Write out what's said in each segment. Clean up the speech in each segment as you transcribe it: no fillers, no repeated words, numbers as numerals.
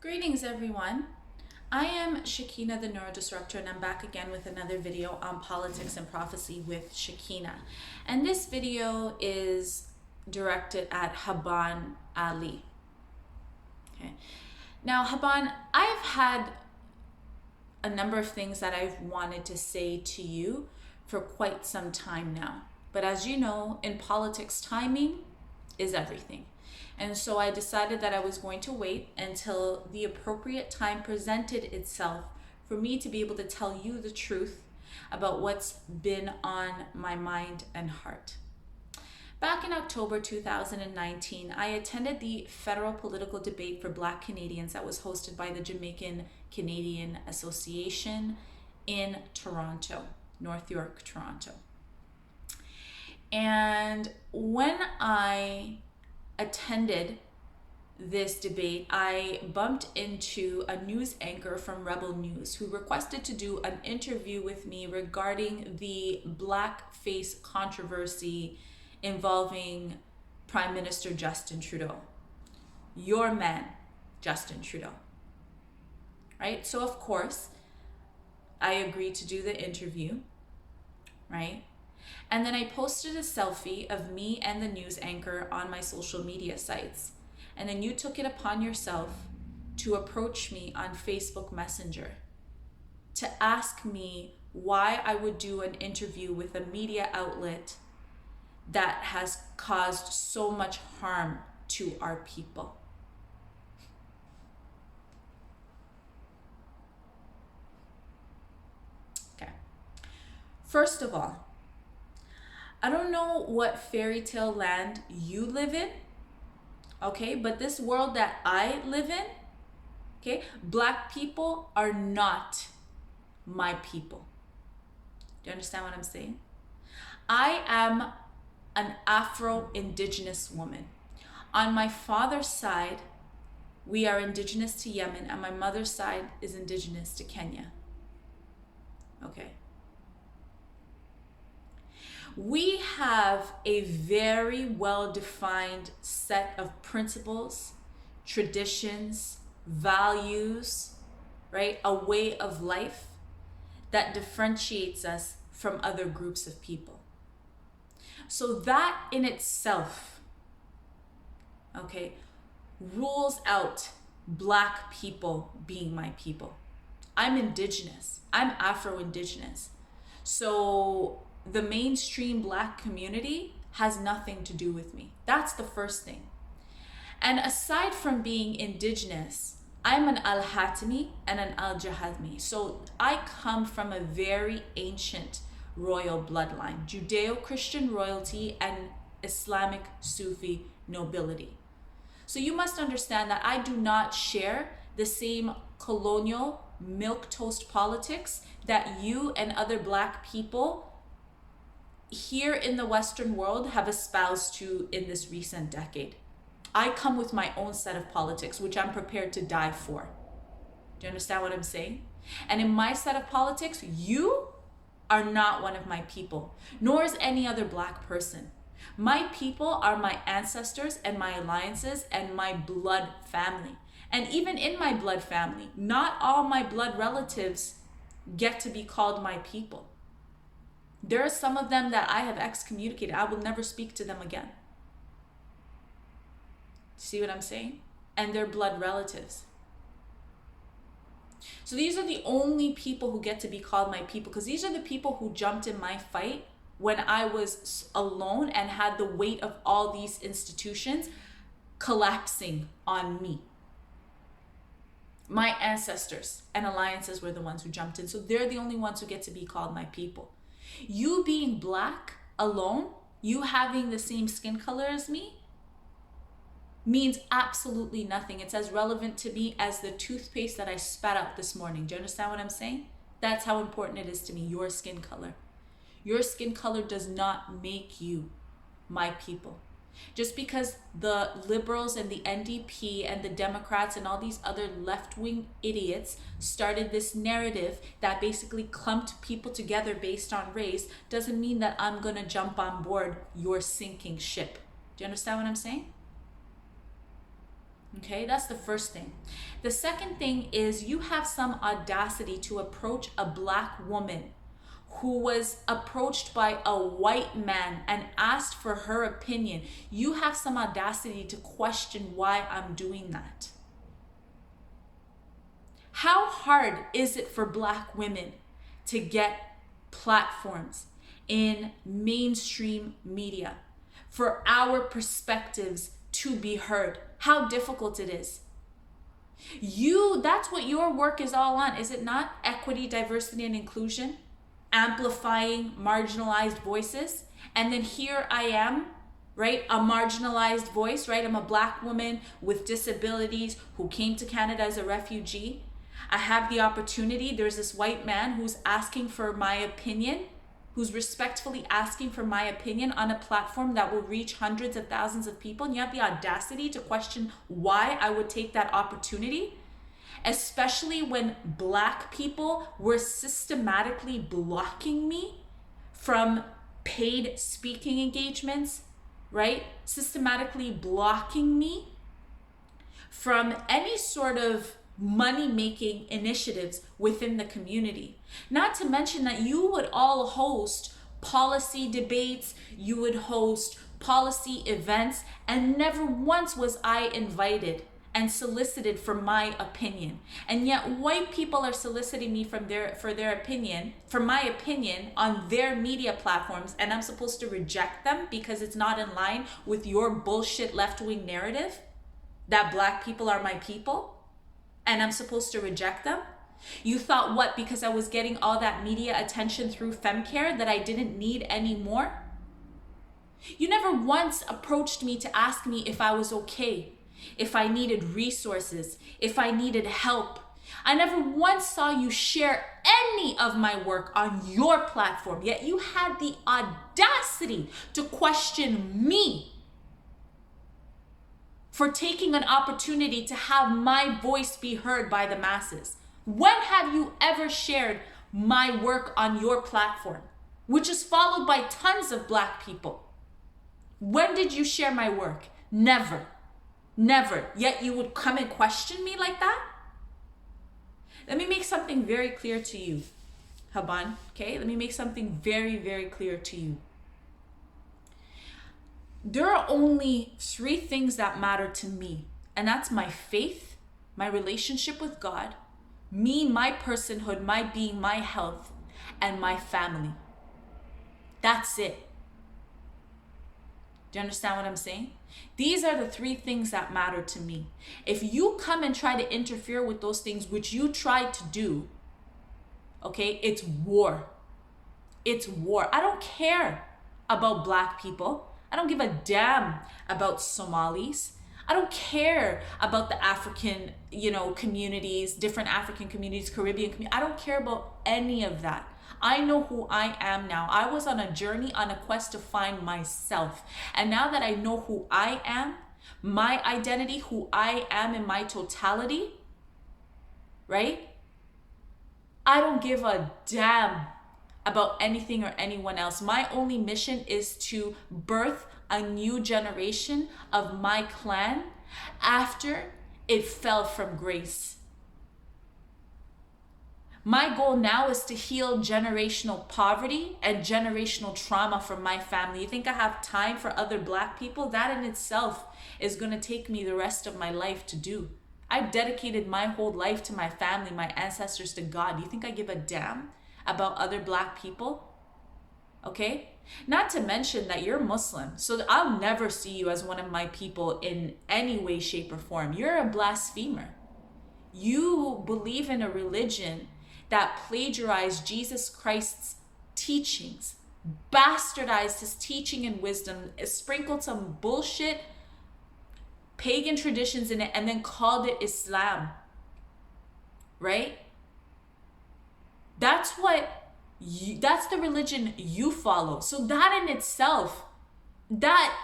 Greetings everyone. I am Shakina the Neurodisruptor, and I'm back again with another video on politics and prophecy with Shakina. And this video is directed at Habon Ali. Okay. Now Habon, I've had a number of things that I've wanted to say to you for quite some time now. But as you know, in politics, timing is everything. And so I decided that I was going to wait until the appropriate time presented itself for me to be able to tell you the truth about what's been on my mind and heart. Back in October 2019, I attended the federal political debate for Black Canadians that was hosted by the Jamaican Canadian Association in Toronto, North York, Toronto. And when I attended this debate, I bumped into a news anchor from Rebel News who requested to do an interview with me regarding the blackface controversy involving Prime Minister Justin Trudeau. Your man, Justin Trudeau. Right? So of course, I agreed to do the interview, right? And then I posted a selfie of me and the news anchor on my social media sites. And then you took it upon yourself to approach me on Facebook Messenger to ask me why I would do an interview with a media outlet that has caused so much harm to our people. Okay. First of all, I don't know what fairy tale land you live in, okay? But this world that I live in, okay? Black people are not my people. Do you understand what I'm saying? I am an Afro-Indigenous woman. On my father's side, we are indigenous to Yemen, and my mother's side is indigenous to Kenya. Okay. We have a very well-defined set of principles, traditions, values, right? A way of life that differentiates us from other groups of people. So that in itself, okay, rules out Black people being my people. I'm indigenous. I'm Afro-Indigenous. So the mainstream Black community has nothing to do with me. That's the first thing. And aside from being indigenous, I'm an Al-Hatimy and an Al-Hatimy. So I come from a very ancient royal bloodline, Judeo-Christian royalty and Islamic Sufi nobility. So you must understand that I do not share the same colonial milquetoast politics that you and other Black people here in the Western world have espoused to in this recent decade. I come with my own set of politics, which I'm prepared to die for. Do you understand what I'm saying? And in my set of politics, you are not one of my people, nor is any other Black person. My people are my ancestors and my alliances and my blood family. And even in my blood family, not all my blood relatives get to be called my people. There are some of them that I have excommunicated. I will never speak to them again. See what I'm saying? And they're blood relatives. So these are the only people who get to be called my people, because these are the people who jumped in my fight when I was alone and had the weight of all these institutions collapsing on me. My ancestors and alliances were the ones who jumped in. So they're the only ones who get to be called my people. You being Black alone, you having the same skin color as me, means absolutely nothing. It's as relevant to me as the toothpaste that I spat out this morning. Do you understand what I'm saying? That's how important it is to me, your skin color. Your skin color does not make you my people. Just because the liberals and the NDP and the Democrats and all these other left-wing idiots started this narrative that basically clumped people together based on race doesn't mean that I'm going to jump on board your sinking ship. Do you understand what I'm saying? Okay, that's the first thing. The second thing is you have some audacity to approach a black woman who was approached by a white man and asked for her opinion. You have some audacity to question why I'm doing that. How hard is it for black women to get platforms in mainstream media, for our perspectives to be heard? How difficult it is. That's what your work is all on, is it not? Equity, diversity, and inclusion, amplifying marginalized voices. And then here I am, right? A marginalized voice, right? I'm a black woman with disabilities who came to Canada as a refugee. I have the opportunity. There's this white man who's asking for my opinion, who's respectfully asking for my opinion on a platform that will reach hundreds of thousands of people. And you have the audacity to question why I would take that opportunity, especially when black people were systematically blocking me from paid speaking engagements, right? Systematically blocking me from any sort of money-making initiatives within the community. Not to mention that you would all host policy debates, you would host policy events, and never once was I invited and solicited for my opinion. And yet white people are soliciting me for my opinion on their media platforms, and I'm supposed to reject them because it's not in line with your bullshit left-wing narrative that black people are my people, and I'm supposed to reject them? You thought what, because I was getting all that media attention through FemCare, that I didn't need any more? You never once approached me to ask me if I was okay, if I needed resources, if I needed help. I never once saw you share any of my work on your platform, yet you had the audacity to question me for taking an opportunity to have my voice be heard by the masses. When have you ever shared my work on your platform, which is followed by tons of black people? When did you share my work? Never. Never. Yet you would come and question me like that? Let me make something very clear to you, Habon. Okay? Let me make something very, very clear to you. There are only 3 things that matter to me, and that's my faith, my relationship with God, me, my personhood, my being, my health, and my family. That's it. Do you understand what I'm saying? These are the 3 things that matter to me. If you come and try to interfere with those things, which you tried to do, okay, it's war. It's war. I don't care about black people. I don't give a damn about Somalis. I don't care about the African, communities, different African communities, Caribbean communities. I don't care about any of that. I know who I am now. I was on a journey, on a quest to find myself. And now that I know who I am, my identity, who I am in my totality, right? I don't give a damn about anything or anyone else. My only mission is to birth a new generation of my clan after it fell from grace. My goal now is to heal generational poverty and generational trauma from my family. You think I have time for other black people? That in itself is going to take me the rest of my life to do. I've dedicated my whole life to my family, my ancestors, to God. Do you think I give a damn about other black people? Okay? Not to mention that you're Muslim, so I'll never see you as one of my people in any way, shape, or form. You're a blasphemer. You believe in a religion that plagiarized Jesus Christ's teachings, bastardized his teaching and wisdom, sprinkled some bullshit pagan traditions in it, and then called it Islam. Right? That's the religion you follow. So that in itself, that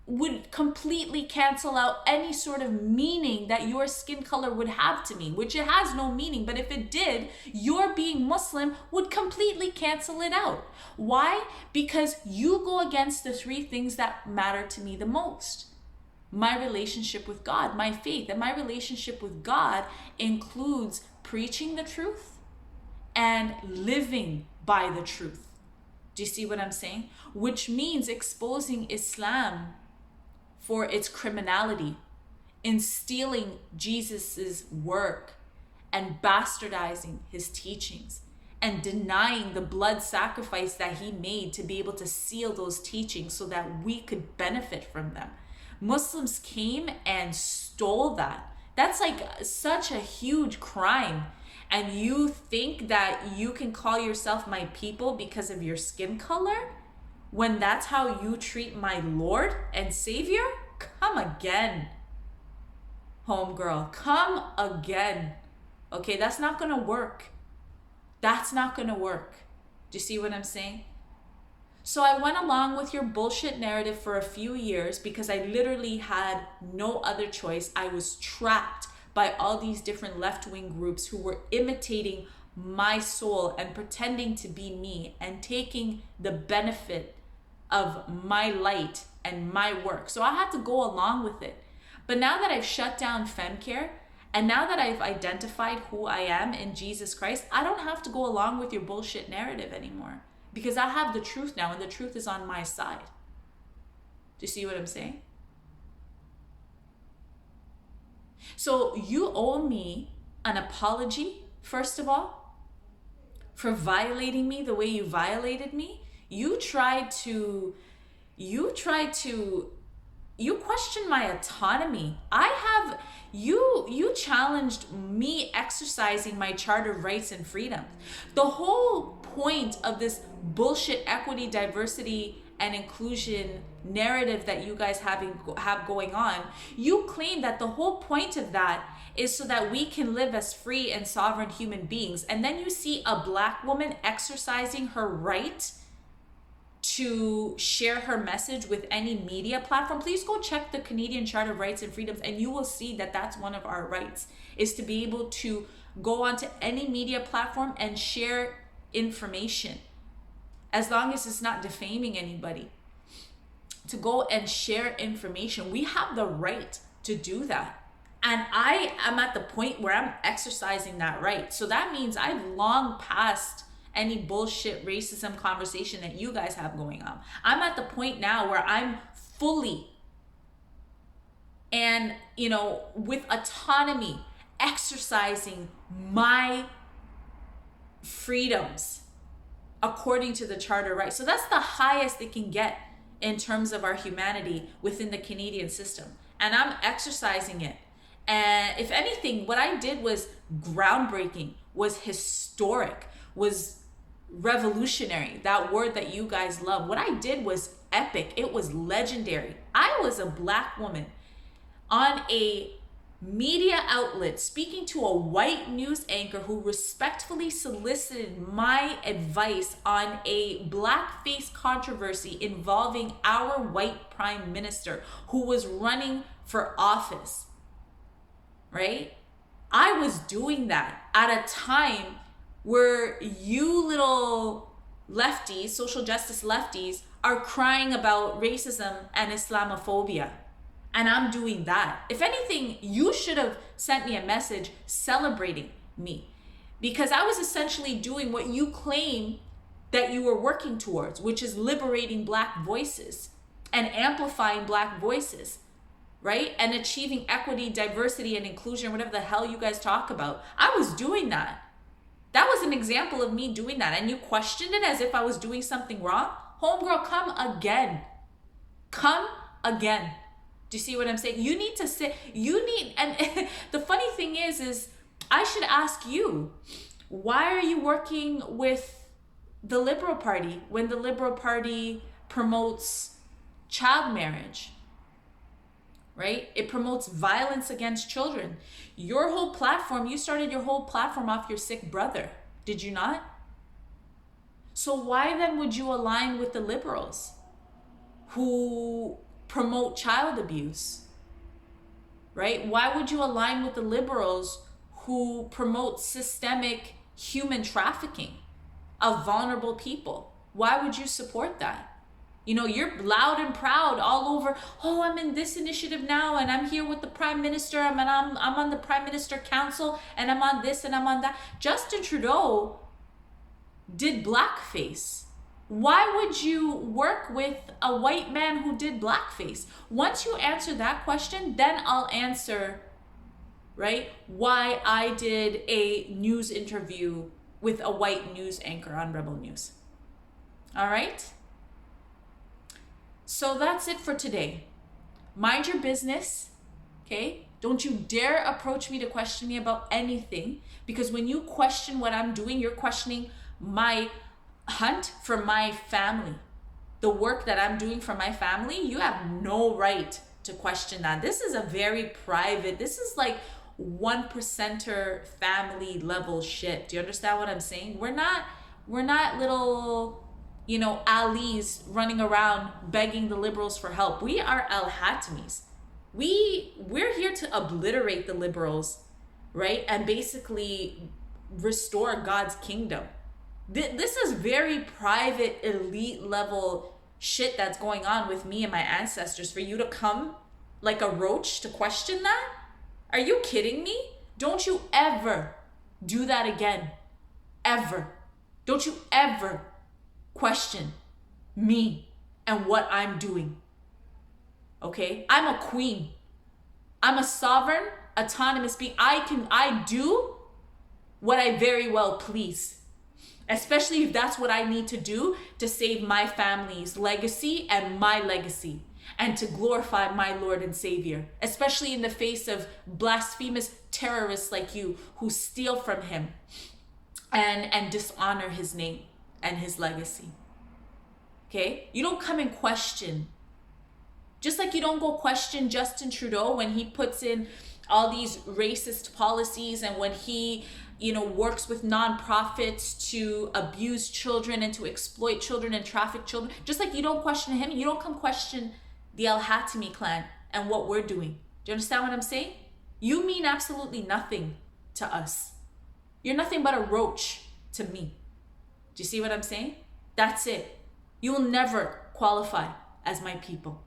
would completely cancel out any sort of meaning that your skin color would have to me, which it has no meaning. But if it did, your being Muslim would completely cancel it out. Why? Because you go against the 3 things that matter to me the most. my relationship with God, my faith. And my relationship with God includes preaching the truth and living by the truth. Do you see what I'm saying? Which means exposing Islam for its criminality, in stealing Jesus's work and bastardizing his teachings and denying the blood sacrifice that he made to be able to seal those teachings so that we could benefit from them. Muslims came and stole that. That's like such a huge crime. And you think that you can call yourself my people because of your skin color, when that's how you treat my Lord and Savior? Come again, homegirl. Come again. Okay, that's not gonna work. That's not gonna work. Do you see what I'm saying? So I went along with your bullshit narrative for a few years because I literally had no other choice. I was trapped by all these different left-wing groups who were imitating my soul and pretending to be me and taking the benefit of my light and my work. So I had to go along with it. But now that I've shut down femcare, and now that I've identified who I am in Jesus Christ, I don't have to go along with your bullshit narrative anymore, because I have the truth now, and the truth is on my side. Do you see what I'm saying? So you owe me an apology, first of all, for violating me the way you violated me. You questioned my autonomy. You challenged me exercising my charter of rights and freedom. The whole point of this bullshit equity, diversity, and inclusion narrative that you guys have going on, you claim that the whole point of that is so that we can live as free and sovereign human beings. And then you see a Black woman exercising her right to share her message with any media platform. Please go check the Canadian Charter of Rights and Freedoms, and you will see that that's one of our rights, is to be able to go onto any media platform and share information, as long as it's not defaming anybody. To go and share information, we have the right to do that. And I am at the point where I'm exercising that right. So that means I've long passed any bullshit racism conversation that you guys have going on. I'm at the point now where I'm fully and, with autonomy, exercising my freedoms according to the Charter of Rights. So that's the highest it can get in terms of our humanity within the Canadian system. And I'm exercising it. And if anything, what I did was groundbreaking, was historic, was revolutionary, that word that you guys love. What I did was epic. It was legendary. I was a Black woman on a media outlet speaking to a white news anchor who respectfully solicited my advice on a blackface controversy involving our white prime minister who was running for office, right? I was doing that at a time where you little lefties, social justice lefties, are crying about racism and Islamophobia. And I'm doing that. If anything, you should have sent me a message celebrating me, because I was essentially doing what you claim that you were working towards, which is liberating Black voices and amplifying Black voices, right? And achieving equity, diversity, and inclusion, whatever the hell you guys talk about. I was doing that. That was an example of me doing that. And you questioned it as if I was doing something wrong. Homegirl, come again. Come again. Do you see what I'm saying? You need to say, and the funny thing is I should ask you, why are you working with the Liberal Party when the Liberal Party promotes child marriage, right? It promotes violence against children. Your whole platform, you started your whole platform off your sick brother, did you not? So why then would you align with the liberals who promote child abuse, right? Why would you align with the liberals who promote systemic human trafficking of vulnerable people? Why would you support that? You know, you're loud and proud all over. Oh, I'm in this initiative now, and I'm here with the prime minister. I'm on the prime minister council, and I'm on this and I'm on that. Justin Trudeau did blackface. Why would you work with a white man who did blackface? Once you answer that question, then I'll answer, right, why I did a news interview with a white news anchor on Rebel News. All right? So that's it for today. Mind your business, okay? Don't you dare approach me to question me about anything, because when you question what I'm doing, you're questioning my hunt for my family. The work that I'm doing for my family, you have no right to question that. This is a very private, this is like 1%er family level shit. Do you understand what I'm saying? We're not little, you know, Ali's running around begging the liberals for help. We are Al-Hatimies. We're here to obliterate the liberals, right? And basically restore God's kingdom. This is very private, elite level shit that's going on with me and my ancestors. For you to come like a roach to question that? Are you kidding me? Don't you ever do that again. Ever. Don't you ever question me and what I'm doing. Okay? I'm a queen. I'm a sovereign, autonomous being. I do what I very well please. Especially if that's what I need to do to save my family's legacy and my legacy, and to glorify my Lord and Savior, especially in the face of blasphemous terrorists like you who steal from him and dishonor his name and his legacy. Okay? You don't come and question. Just like you don't go question Justin Trudeau when he puts in all these racist policies, and when he, you know, works with nonprofits to abuse children and to exploit children and traffic children. Just like you don't question him, you don't come question the Al-Hatimy clan and what we're doing. Do you understand what I'm saying? You mean absolutely nothing to us. You're nothing but a roach to me. Do you see what I'm saying? That's it. You will never qualify as my people.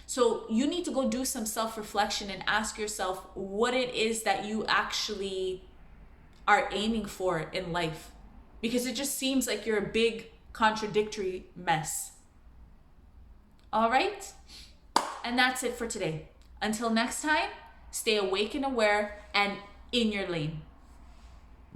So you need to go do some self-reflection and ask yourself what it is that you actually are aiming for in life, because it just seems like you're a big contradictory mess. All right? And that's it for today. Until next time, stay awake and aware and in your lane.